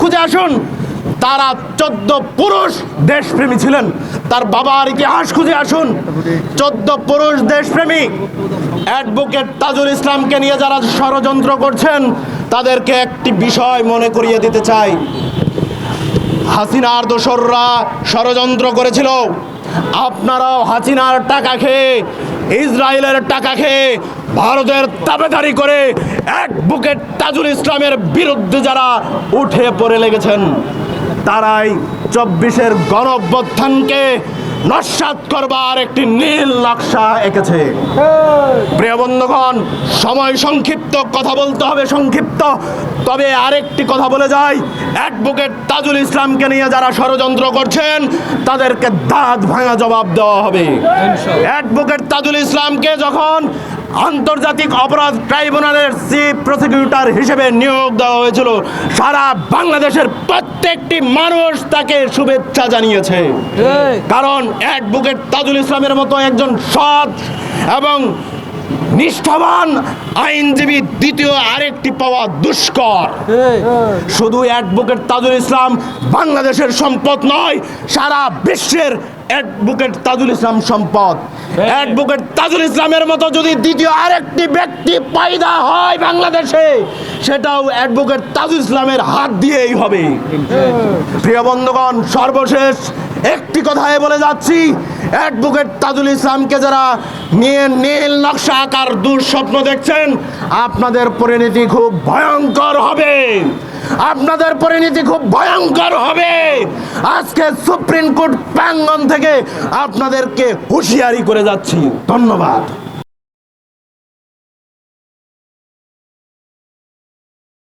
খুঁজে আসুন, তারা 14 পুরুষ দেশপ্রেমী ছিলেন। তার বাবার ইতিহাস খুঁজে আসুন, 14 পুরুষ দেশপ্রেমী। অ্যাডভোকেট তাজুল ইসলামকে নিয়ে যারা ষড়যন্ত্র করছেন, তাদেরকে একটি বিষয় মনে করিয়ে দিতে চাই। হাসিনার দোসররা ষড়যন্ত্র করেছিল, আপনারাও হাসিনার টাকা খেয়ে, ইসরায়েলের টাকা খেয়ে, ভারতের তাবেদারি করে অ্যাডভোকেট তাজুল ইসলামের বিরুদ্ধে যারা উঠে পড়ে লেগেছেন, তারাই 24-এর গণঅভ্যুত্থানকে নস্যাৎ করবার একটি নীল নকশা এঁকেছে। প্রিয় বন্ধুগণ, সময় সংক্ষিপ্ত, কথা বলতে হবে সংক্ষিপ্ত, তবে আরেকটি কথা বলে যাই, অ্যাডভোকেট তাজুল ইসলামকে নিয়ে যারা ষড়যন্ত্র করছেন, তাদেরকে দাঁত ভাঙা জবাব দেওয়া হবে। অ্যাডভোকেট তাজুল ইসলামকে যখন আন্তর্জাতিক অপরাধ ট্রাইব্যুনালের চিফ প্রসিকিউটর হিসেবে নিয়োগ দেওয়া হয়েছিল, সারা বাংলাদেশের প্রত্যেকটি মানুষ তাকে শুভেচ্ছা জানিয়েছে। কারণ অ্যাডভোকেট তাজুল ইসলামের মতো একজন সৎ এবং নিষ্ঠাবান আইনজীবী দ্বিতীয় আরেকটি পাওয়া দুষ্কর। শুধু অ্যাডভোকেট তাজুল ইসলাম বাংলাদেশের সম্পদ নয়, সারা বিশ্বের অ্যাডভোকেট তাজুল ইসলাম সম্পদ। অ্যাডভোকেট তাজুল ইসলামের মতো যদি দ্বিতীয় আরেকটি ব্যক্তি পয়দা হয় বাংলাদেশে, সেটাও অ্যাডভোকেট তাজুল ইসলামের হাত দিয়েই হবে। প্রিয় বন্ধুগণ, সর্বশেষ একটি কথাই বলে যাচ্ছি, অ্যাডভোকেট তাজুল ইসলামকে যারা নিয়ে নীল নকশা আকার দুঃস্বপ্ন দেখছেন, আপনাদের পরিণতি খুব ভয়ঙ্কর হবে। আপনাদের পরিণতি খুব ভয়ঙ্কর হবে। আজকে সুপ্রিম কোর্ট প্রাঙ্গণ থেকে আপনাদেরকে হুঁশিয়ারি করে যাচ্ছি। ধন্যবাদ।